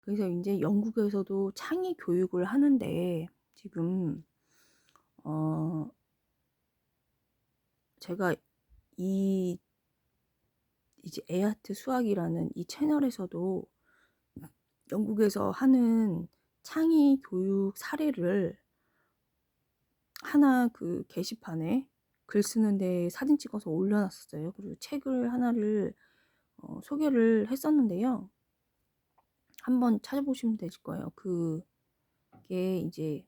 그래서 인제 영국에서도 창의 교육을 하는데 지금 어 제가 이 이제 에아트 수학이라는 이 채널에서도 영국에서 하는 창의 교육 사례를 하나 그 게시판에 글 쓰는 데에 사진 찍어서 올려 놨었어요. 그리고 책을 하나를 소개를 했었는데요. 한번 찾아보시면 되실 거예요. 그게 이제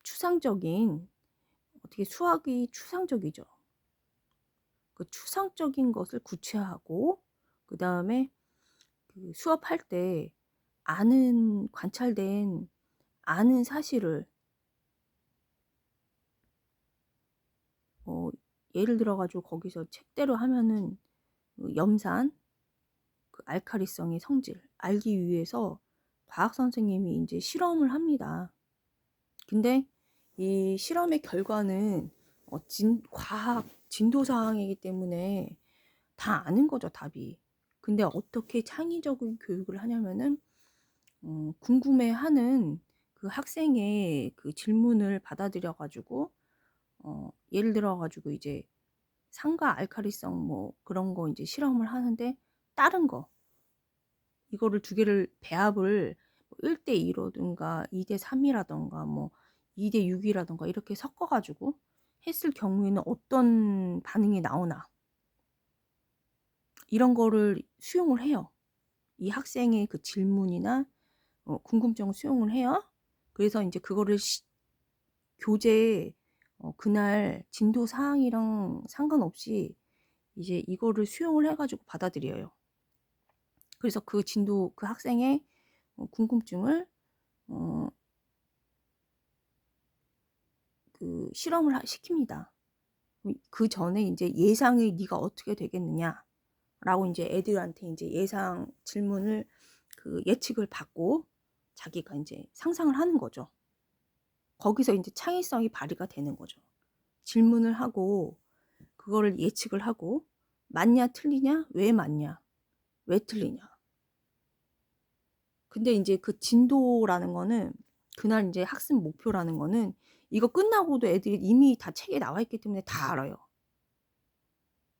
추상적인, 어떻게 수학이 추상적이죠. 그 추상적인 것을 구체화하고 그다음에 그 수업할 때 관찰된 아는 사실을 예를 들어 가지고 거기서 책대로 하면은 그 염산, 그 알칼리성의 성질 알기 위해서 과학 선생님이 인제 실험을 합니다. 근데 이 실험의 결과는 과학 진도 사항이기 때문에 다 아는 거죠, 답이. 근데 어떻게 창의적인 교육을 하냐면은 궁금해하는 그 학생의 그 질문을 받아들여 가지고 예를 들어 가지고 이제 산과 알칼리성 뭐 그런 거 인제 실험을 하는데, 다른 거 이거를 두 개를 배합을 1대 2 라든가 2대 3 이라든가 뭐 2대 6 이라든가 이렇게 섞어 가지고 했을 경우에는 어떤 반응이 나오나, 이런 거를 수용을 해요. 이 학생의 그 질문이나 궁금증을 수용을 해요. 그래서 인제 그거를 교재에 그날 진도 사항이랑 상관없이 이제 이거를 수용을 해 가지고 받아들여요. 그래서 그 학생의 궁금증을 어 그 실험을 시킵니다. 그전에 인제 "예상이 네가 어떻게 되겠느냐?"라고 인제 애들한테 인제 예상 질문을 그 예측을 받고 자기가 인제 상상을 하는 거죠. 거기서 인제 창의성이 발휘가 되는 거죠. 질문을 하고 그거를 예측을 하고 맞냐 틀리냐, 왜 맞냐, 왜 틀리냐. 근데 인제 그 진도라는 거는, 그날 인제 학습 목표라는 거는 이거 끝나고도 애들이 이미 다 책에 나와 있기 때문에 다 알아요.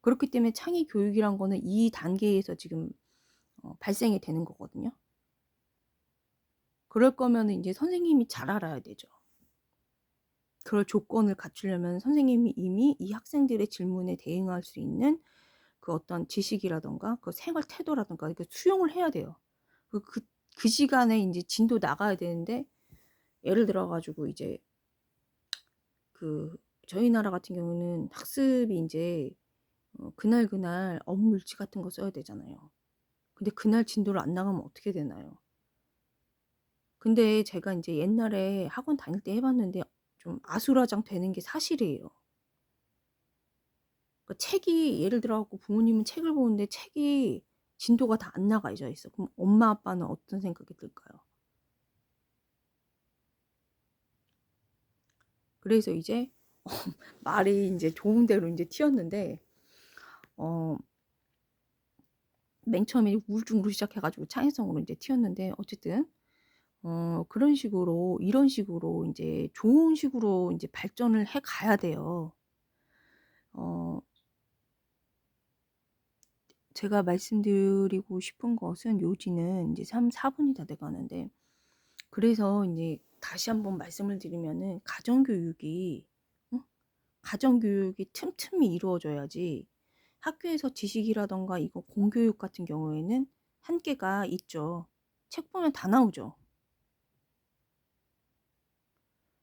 그렇기 때문에 창의 교육이란 거는 이 단계에서 지금 발생이 되는 거거든요. 그럴 거면은 인제 선생님이 잘 알아야 되죠. 그럴 조건을 갖추려면 선생님이 이미 이 학생들의 질문에 대응할 수 있는 그 어떤 지식이라든가 그 생활 태도라든가 이거 수용을 해야 돼요. 그 그 그 시간에 인제 진도 나가야 되는데, 예를 들어 가지고 이제 그 저희 나라 같은 경우는 학습이 인제 그날 업무 일지 같은 거 써야 되잖아요. 근데 그날 진도를 안 나가면 어떻게 되나요? 근데 제가 인제 옛날에 학원 다닐 때 해 봤는데 좀 아수라장 되는 게 사실이에요. 그 책이, 예를 들어 갖고 부모님은 책을 보는데 책이 진도가 다 안 나가져 있어. 그럼 엄마 아빠는 어떤 생각이 들까요? 그래서 이제 말이 인제 좋은 대로 인제 튀었는데 어 맨 처음에 우울증으로 시작해 가지고 창의성으로 인제 튀었는데, 어쨌든 그런 식으로 이런 식으로 인제 좋은 식으로 인제 발전을 해 가야 돼요. 어 제가 말씀드리고 싶은 것은, 요지는 인제 3-4 분이 다 돼 가는데, 그래서 인제 다시 한번 말씀을 드리면은 어 가정교육이 틈틈이 이루어져야지, 학교에서 지식이라든가 이거 공교육 같은 경우에는 한계가 있죠. 책 보면 다 나오죠.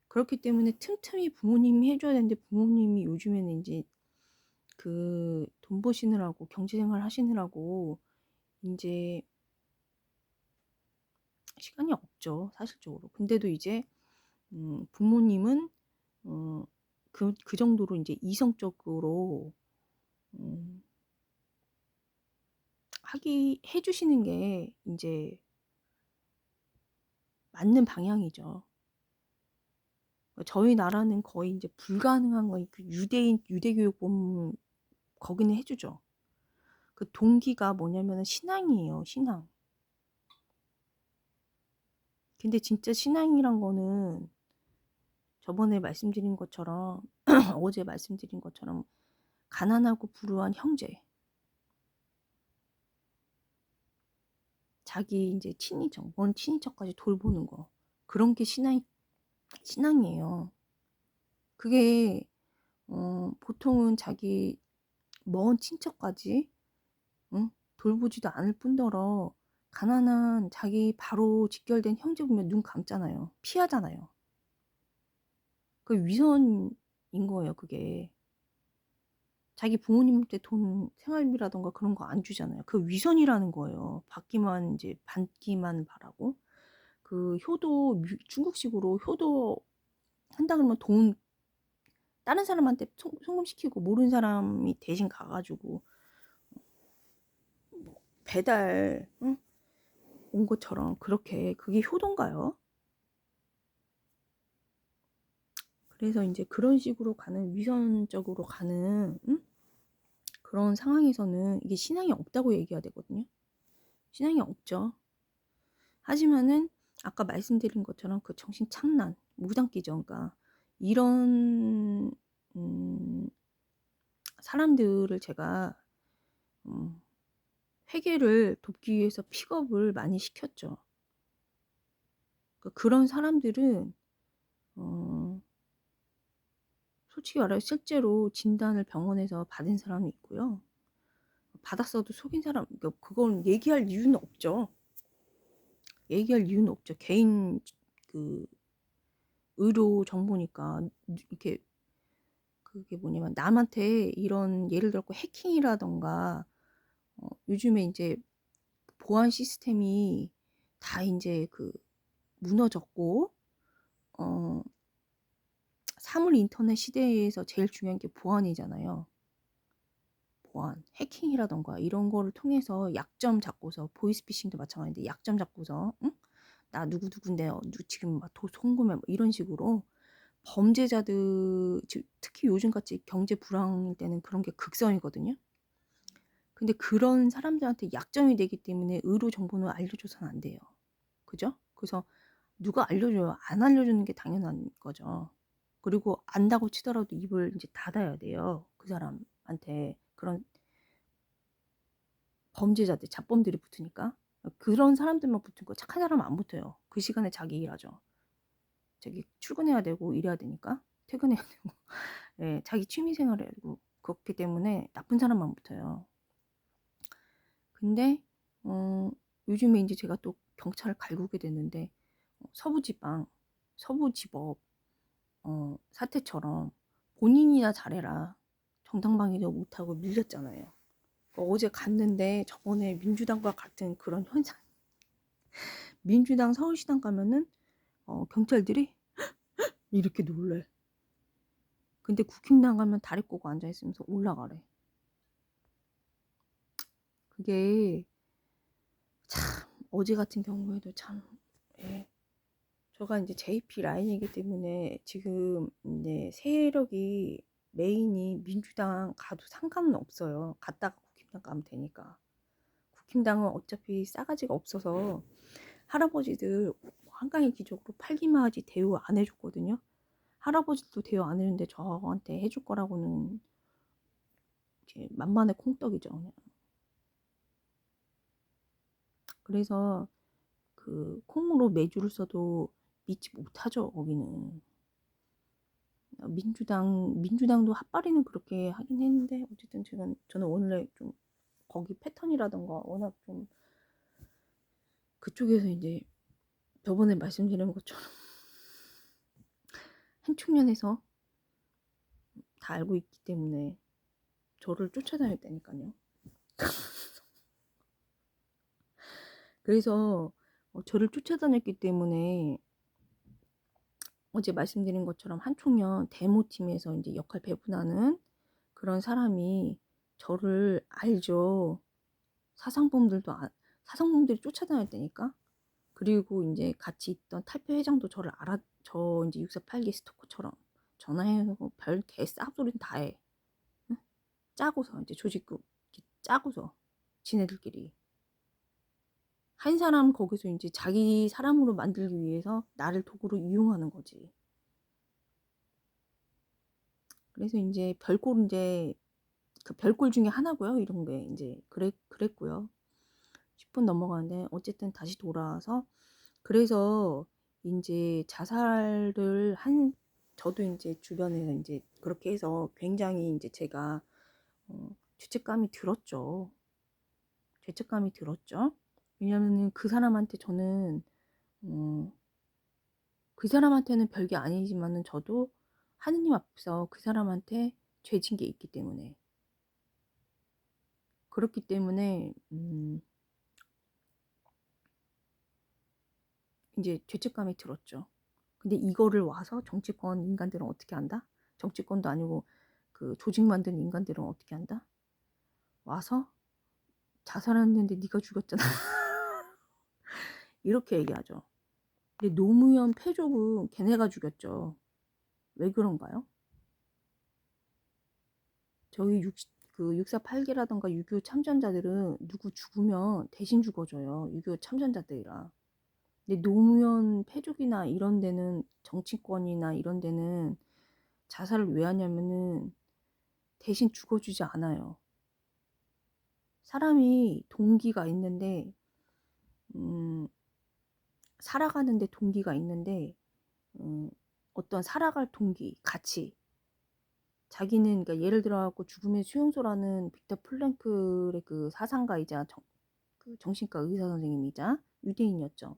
그렇기 때문에 틈틈이 부모님이 해 줘야 되는데, 부모님이 요즘에는 인제 그 돈 버시느라고 경제생활 하시느라고 인제 시간이 없죠, 사실적으로. 근데도 이제 부모님은 어 그 정도로 인제 이성적으로 음 하기 해 주시는 게 인제 맞는 방향이죠. 저희 나라는 거의 인제 불가능한 거, 그 유대교육 보면 거기는 해 주죠. 그 동기가 뭐냐면은 신앙이에요, 신앙. 근데 진짜 신앙이란 거는 저번에 말씀드린 것처럼 어제 말씀드린 것처럼 가난하고 불우한 형제, 자기 이제 친인척, 먼 친인척까지 돌보는 거, 그런 게 신앙이에요. 그게 보통은 자기 먼 친척까지 응? 돌보지도 않을 뿐더러 가난한 자기 바로 직결된 형제 보면 눈 감잖아요. 피하잖아요. 그 위선인 거예요, 그게. 자기 부모님한테 돈, 생활비라던가 그런 거 안 주잖아요. 그 위선이라는 거예요. 받기만 바라고. 그 효도, 중국식으로 효도 한다 그러면 돈, 다른 사람한테 송금시키고 모르는 사람이 대신 가가지고 배달, 응? 온 것처럼 그렇게 그게 효도인가요? 그래서 이제 그런 식으로 가는, 위선적으로 가는, 응? 그런 상황에서는 이게 신앙이 없다고 얘기해야 되거든요. 신앙이 없죠. 하지만은 아까 말씀드린 것처럼 그 정신 착란, 무당기죠. 그러니까 이런 사람들을 제가 회개를 돕기 위해서 픽업을 많이 시켰죠. 그러니까 그런 사람들은 솔직히 말해 실제로 진단을 병원에서 받은 사람이 있고요. 받았어도 속인 사람, 그러니까 그건 얘기할 이유는 없죠. 얘기할 이유는 없죠. 개인 그 의료 정보니까. 이렇게 그게 뭐냐면 남한테 이런, 예를 들어 해킹이라던가 요즘에 이제 보안 시스템이 다 이제 그 무너졌고 사물 인터넷 시대에서 제일 중요한 게 보안이잖아요. 보안, 해킹이라던가 이런 거를 통해서 약점 잡고서, 보이스피싱도 마찬가지인데 약점 잡고서 응? 나 누구누군데요, 지금 막 송금해, 뭐 이런 식으로 범죄자들, 특히 요즘같이 경제 불황일 때는 그런 게 극성이거든요. 근데 그런 사람들한테 약점이 되기 때문에 의료 정보는 알려줘서는 안 돼요. 그죠? 그래서 누가 알려줘요? 안 알려주는 게 당연한 거죠. 그리고 안다고 치더라도 입을 이제 닫아야 돼요. 그 사람한테 그런 범죄자들, 잡범들이 붙으니까. 그런 사람들만 붙은 거, 착한 사람은 안 붙어요. 그 시간에 자기 일하죠. 자기 출근해야 되고 일해야 되니까, 퇴근해야 되고 예, 자기 취미 생활을 해야 되고, 그렇기 때문에 나쁜 사람만 붙어요. 근데 요즘에 이제 제가 또 경찰을 갈구게 됐는데 서부지방, 서부지법 사태처럼 본인이나 잘해라, 정당방위도 못하고 밀렸잖아요. 어제 갔는데 저번에 민주당과 같은 그런 현상. 민주당 서울시당 가면은 경찰들이 이렇게 놀래. 근데 국힘당 가면 다리 꼬고 앉아있으면서 올라가래. 그게 참, 어제 같은 경우에도 참, 예. 저가 이제 JP 라인이기 때문에 지금 이제 세력이 메인이 민주당 가도 상관은 없어요. 갔다가 국힘당 가면 되니까. 국힘당은 어차피 싸가지가 없어서 할아버지들 한강의 기적으로 팔기만 하지 대우 안 해줬거든요. 할아버지도 대우 안 해줬는데 저한테 해줄 거라고는 이제 만만의 콩떡이죠. 그냥. 그래서 그 콩으로 매주를 써도 믿지 못하죠. 거기는. 민주당도 핫바리는 그렇게 하긴 했는데 어쨌든 저는 원래 좀 거기 패턴이라던가 워낙 좀 그쪽에서 이제 저번에 말씀드린 것처럼 한축년에서 다 알고 있기 때문에 저를 쫓아다녔다니까요. 그래서 저를 쫓아다녔기 때문에 어제 말씀드린 것처럼 한총련 데모팀에서 이제 역할 배분하는 그런 사람이 저를 알죠. 사상범들이 쫓아다녔다니까. 그리고 이제 같이 있던 탈표 회장도 저를 알아. 저 이제 648기 스토커처럼 전화해서 별 개 쌉소리는 다 해. 응? 짜고서 이제 조직국 짜고서 지네들끼리. 한 사람 거기서 인제 자기 사람으로 만들기 위해서 나를 도구로 이용하는 거지. 그래서 인제 별꼴 인제 그 별꼴 중에 하나고요. 이런 게 인제 그랬고요. 10분 넘어가는데 어쨌든 다시 돌아와서 그래서 인제 자살을 한 저도 인제 주변에서 인제 그렇게 해서 굉장히 인제 제가 죄책감이 들었죠. 죄책감이 들었죠. 왜냐면은 그 사람한테 저는 어 그 사람한테는 별게 아니지만은 저도 하느님 앞에서 그 사람한테 죄진 게 있기 때문에. 그렇기 때문에 인제 죄책감이 들었죠. 근데 이거를 와서 정치권 인간들은 어떻게 한다? 정치권도 아니고 그 조직 만든 인간들은 어떻게 한다? 와서 "자살했는데 네가 죽였잖아." 이렇게 얘기하죠. 근데 노무현 패족은 걔네가 죽였죠. 왜 그런가요? 저희 그 6.4 8기라든가 6.25 참전자들은 누구 죽으면 대신 죽어줘요. 6.25 참전자들이라. 근데 노무현 패족이나 이런 데는 정치권이나 이런 데는 자살을 왜 하냐면은 대신 죽어주지 않아요. 사람이 동기가 있는데 음 살아가는 데 동기가 있는데 어떤 살아갈 동기, 가치 자기는 그러니까 예를 들어 갖고 죽음의 수용소라는 빅터 플랭크의 그 사상가이자 그 정신과 의사 선생님이자 유대인이었죠.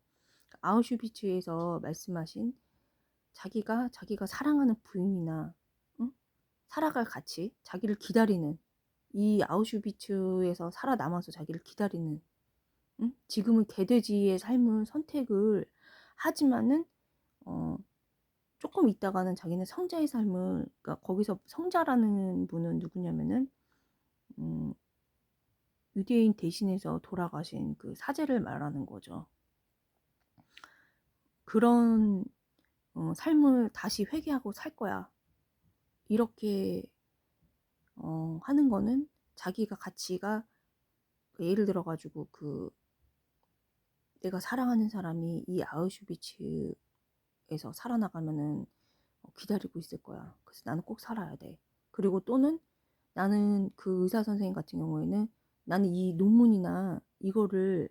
아우슈비츠에서 말씀하신 자기가 사랑하는 부인이나 응? 살아갈 가치, 자기를 기다리는 이 아우슈비츠에서 살아남아서 자기를 기다리는 응? 지금은 개돼지의 삶을 선택을 하지만은 어 조금 있다가는 자기는 성자의 삶을 그러니까 거기서 성자라는 분은 누구냐면은 음 유대인 대신해서 돌아가신 그 사제를 말하는 거죠. 그런 삶을 다시 회귀하고 살 거야. 이렇게 하는 거는 자기가 가치가 그 예를 들어 가지고 그 내가 사랑하는 사람이 이 아우슈비츠에서 살아나가면은 기다리고 있을 거야. 그래서 나는 꼭 살아야 돼. 그리고 또는 나는 그 의사 선생님 같은 경우에는 나는 이 논문이나 이거를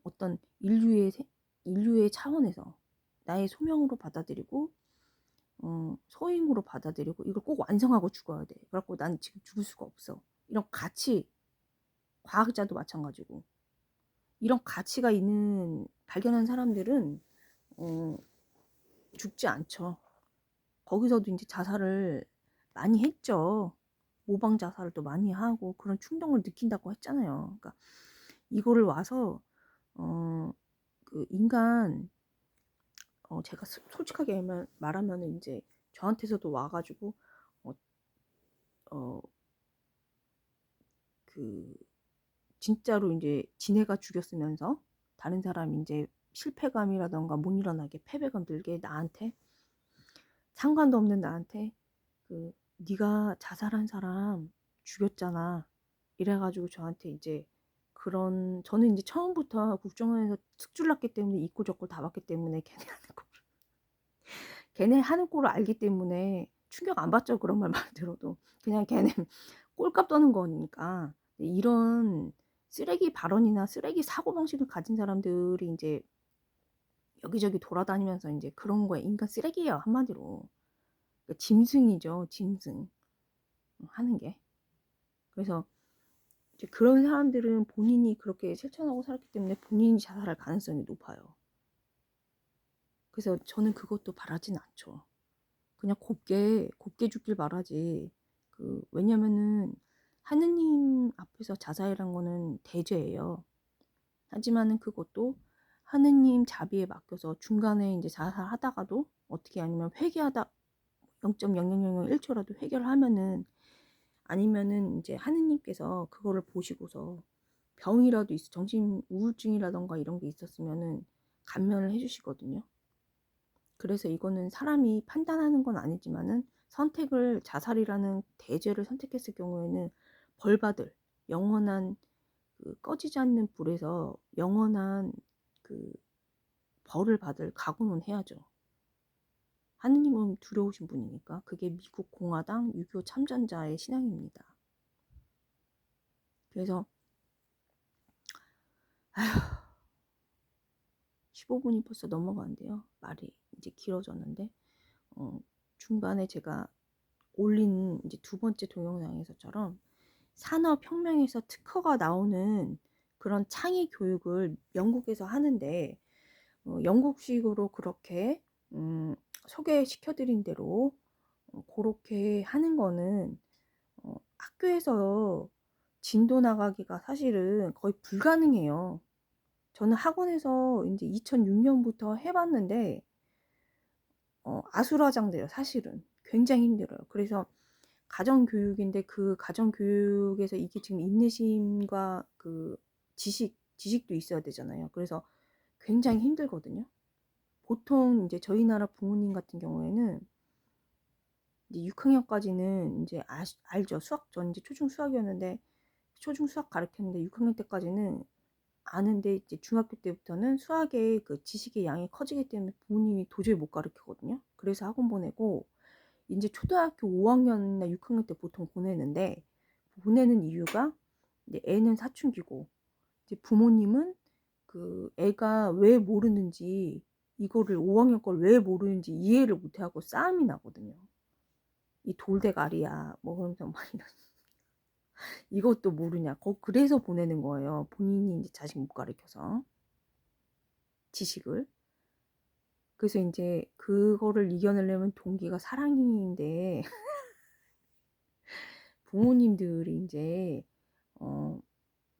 어떤 인류의 차원에서 나의 소명으로 받아들이고 소임으로 받아들이고 이걸 꼭 완성하고 죽어야 돼. 그래갖고 난 지금 죽을 수가 없어. 이런 가치, 과학자도 마찬가지고 이런 가치가 있는 발견한 사람들은 어, 죽지 않죠. 거기서도 이제 자살을 많이 했죠. 모방 자살을 또 많이 하고 그런 충동을 느낀다고 했잖아요. 그러니까 이거를 와서 어, 그 인간 제가 솔직하게 말하면 이제 저한테서도 와가지고 어, 어, 그 진짜로 이제 지네가 죽였으면서 다른 사람이 이제 실패감이라던가 못 일어나게 패배감 들게 나한테 상관도 없는 나한테 그 네가 자살한 사람 죽였잖아. 이래가지고 저한테 이제 그런 저는 이제 처음부터 국정원에서 특줄 났기 때문에 있고 저고 다 봤기 때문에 걔네 하는 꼴을 알기 때문에 충격 안 받죠. 그런 말 많이 들어도 그냥 걔네 꼴값 떠는 거니까 이런 쓰레기 발언이나 쓰레기 사고 방식을 가진 사람들이 이제 여기저기 돌아다니면서 이제 그런 거에 인간 쓰레기예요 한마디로. 그러니까 짐승이죠 짐승 하는 게. 그래서 이제 그런 사람들은 본인이 그렇게 실천하고 살았기 때문에 본인이 자살할 가능성이 높아요. 그래서 저는 그것도 바라진 않죠. 그냥 곱게 죽길 바라지. 왜냐면은 하느님 앞에서 자살이란 거는 대죄예요. 하지만은 그것도 하느님 자비에 맡겨서 중간에 이제 자살하다가도 어떻게 아니면 회개하다 0.0001초라도 회개를 하면은 아니면은 이제 하느님께서 그거를 보시고서 병이라도 정신 우울증이라던가 이런 게 있었으면은 감면을 해주시거든요. 그래서 이거는 사람이 판단하는 건 아니지만은 자살이라는 대죄를 선택했을 경우에는 벌받을 영원한 그 꺼지지 않는 불에서 영원한 그 벌을 받을 각오는 해야죠. 하느님은 두려우신 분이니까. 그게 미국 공화당 6.25 참전자의 신앙입니다. 그래서 15분이 벌써 넘어가는데요. 말이 이제 길어졌는데 중간에 제가 올린 이제 두 번째 동영상에서처럼 산업혁명에서 특허가 나오는 그런 창의 교육을 영국에서 하는데 영국식으로 그렇게 소개시켜드린 대로 그렇게 하는 거는 학교에서 진도 나가기가 사실은 거의 불가능해요. 저는 학원에서 이제 2006년부터 해봤는데 아수라장돼요. 사실은 굉장히 힘들어요. 그래서 가정교육인데 그 가정교육에서 이게 지금 인내심과 그 지식도 있어야 되잖아요. 그래서 굉장히 힘들거든요. 보통 이제 저희 나라 부모님 같은 경우에는 이제 6학년까지는 이제 알죠. 수학, 전 이제 초중 수학이었는데 초중 수학 가르쳤는데 6학년 때까지는 아는데 이제 중학교 때부터는 수학의 그 지식의 양이 커지기 때문에 부모님이 도저히 못 가르치거든요. 그래서 학원 보내고 이제 초등학교 5학년이나 6학년 때 보통 보내는데 보내는 이유가 이제 애는 사춘기고 이제 부모님은 그 애가 왜 모르는지 이거를 5학년 걸 왜 모르는지 이해를 못하고 싸움이 나거든요. 이 돌대가리야 뭐 그러면서 막 이런 이것도 모르냐. 그래서 보내는 거예요. 본인이 이제 자식 못 가르쳐서 지식을. 그래서 이제 그거를 이겨내려면 동기가 사랑인데 부모님들이 이제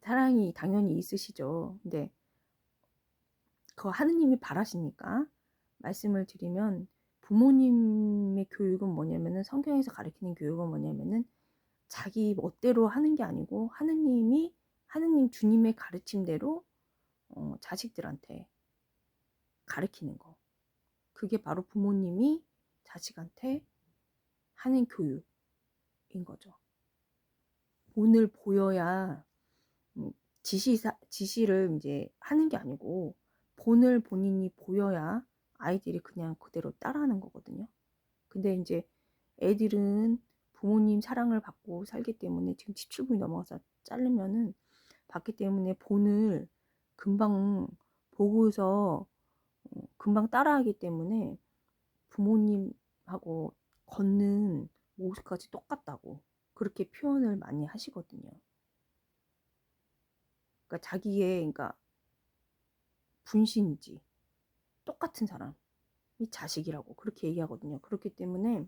사랑이 당연히 있으시죠. 근데 그 하느님이 바라시니까 말씀을 드리면 부모님의 교육은 뭐냐면은 성경에서 가르치는 교육은 뭐냐면은 자기 멋대로 하는 게 아니고 하느님 주님의 가르침대로 자식들한테 가르치는 거. 그게 바로 부모님이 자식한테 하는 교육인 거죠. 본을 보여야 지시를 이제 하는 게 아니고 본을 본인이 보여야 아이들이 그냥 그대로 따라하는 거거든요. 근데 이제 애들은 부모님 사랑을 받고 살기 때문에 지금 17분이 넘어가서 자르면은 받기 때문에 본을 금방 보고서 금방 따라하기 때문에 부모님하고 걷는 모습까지 똑같다고 그렇게 표현을 많이 하시거든요. 그러니까 자기의 그러니까 분신이지 똑같은 사람이 자식이라고 그렇게 얘기하거든요. 그렇기 때문에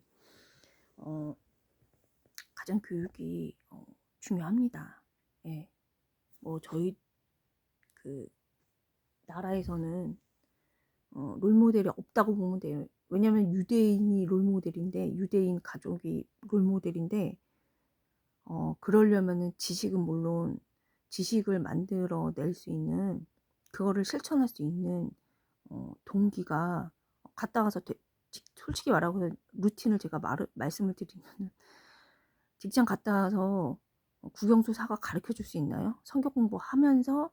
가정 교육이 중요합니다. 예. 뭐 저희 그 나라에서는 롤모델이 없다고 보면 돼요. 왜냐면 유대인이 롤모델인데 유대인 가족이 롤모델인데 그러려면은 지식은 물론 지식을 만들어낼 수 있는 그거를 실천할 수 있는 동기가 갔다 와서 솔직히 말하고 루틴을 제가 말씀을 드리면 직장 갔다 와서 국영수 사과 가르쳐 줄 수 있나요? 성경 공부하면서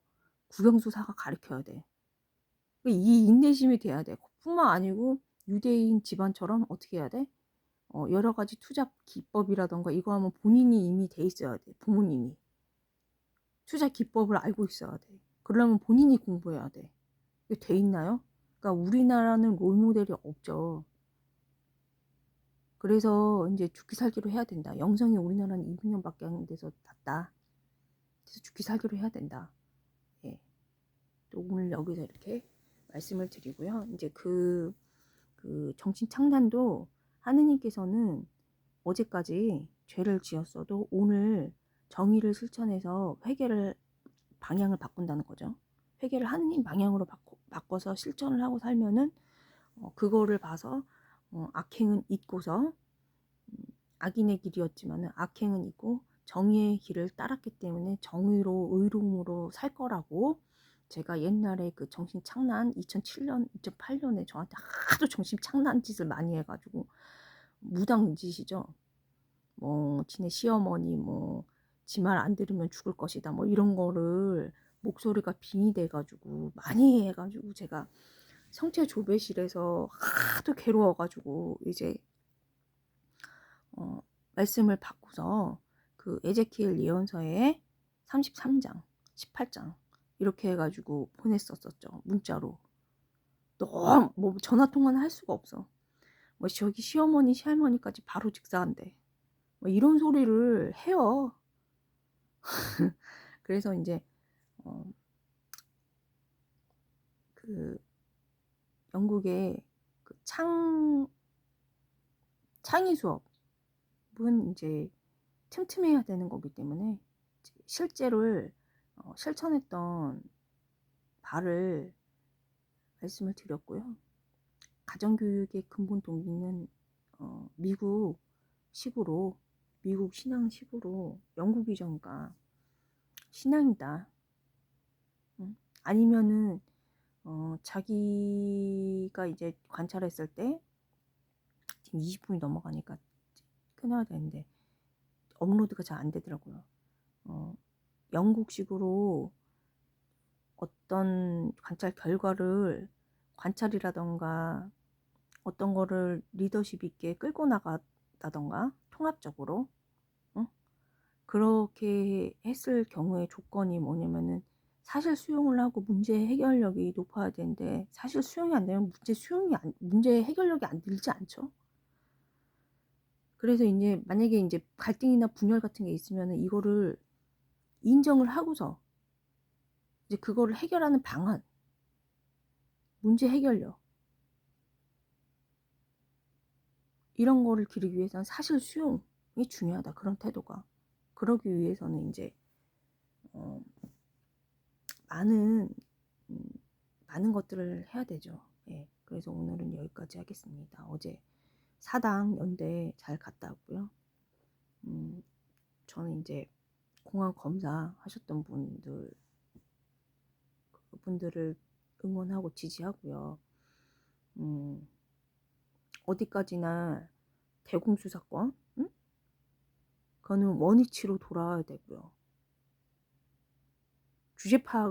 국영수 사과 가르쳐야 돼. 이 인내심이 돼야 돼. 뿐만 아니고 유대인 집안처럼 어떻게 해야 돼? 여러 가지 투자 기법이라던가 이거 하면 본인이 이미 돼 있어야 돼. 부모님이. 투자 기법을 알고 있어야 돼. 그러려면 본인이 공부해야 돼. 이게 돼 있나요? 그러니까 우리나라는 롤모델이 없죠. 그래서 이제 죽기 살기로 해야 된다. 영성이 우리나라는 200년밖에 안 돼서 낫다. 그래서 죽기 살기로 해야 된다. 예. 또 오늘 여기서 이렇게 말씀을 드리고요. 이제 그 정신 창단도 하느님께서는 어제까지 죄를 지었어도 오늘 정의를 실천해서 회개를 방향을 바꾼다는 거죠. 회개를 하느님 방향으로 바꿔서 실천을 하고 살면은 그거를 봐서 악행은 잊고서 악인의 길이었지만은 악행은 잊고 정의의 길을 따랐기 때문에 정의로 의로움으로 살 거라고 제가 옛날에 그 정신 창난 2007년 2008년에 저한테 하도 정신 창난 짓을 많이 해가지고 무당 짓이죠. 뭐 지네 시어머니 뭐 지 말 안 들으면 죽을 것이다. 뭐 이런 거를 목소리가 빙의돼 가지고 많이 해 가지고 제가 성체 조배실에서 하도 괴로워 가지고 이제 말씀을 받고서 그 에제키엘 예언서에 33장, 18장 이렇게 해 가지고 보냈었었죠. 문자로. 너무 뭐 전화 통화는 할 수가 없어. 뭐 저기 시어머니, 시할머니까지 바로 직사한대. 뭐 이런 소리를 해요. 그래서 인제 그 영국의 그 창의 수업은 인제 틈틈해야 되는 거기 때문에 실제를 실천했던 바를 말씀을 드렸고요. 가정교육의 근본 동기는 미국식으로, 미국 신앙식으로 영국 이전과 신앙이다. 아니면은 자기가 이제 관찰했을 때 지금 20분이 넘어가니까 끊어야 되는데 업로드가 잘 안 되더라고요. 영국식으로 어떤 관찰 결과를 관찰이라던가 어떤 거를 리더십 있게 끌고 나간다던가 통합적으로 그렇게 했을 경우에 조건이 뭐냐면은 사실 수용을 하고 문제 해결력이 높아야 되는데 사실 수용이 안 되면 문제 해결력이 안 늘지 않죠. 그래서 이제 만약에 이제 갈등이나 분열 같은 게 있으면은 이거를 인정을 하고서 이제 그거를 해결하는 방안, 문제 해결력 이런 거를 기르기 위해서는 사실 수용이 중요하다. 그런 태도가. 그러기 위해서는 이제 많은 많은 것들을 해야 되죠. 예. 그래서 오늘은 여기까지 하겠습니다. 어제 사당 연대 잘 갔다 왔고요. 저는 이제 공안 검사 하셨던 그분들을 응원하고 지지하고요. 어디까지나 대공수사권, 그거는 원위치로 돌아와야 되고요. 주제 파악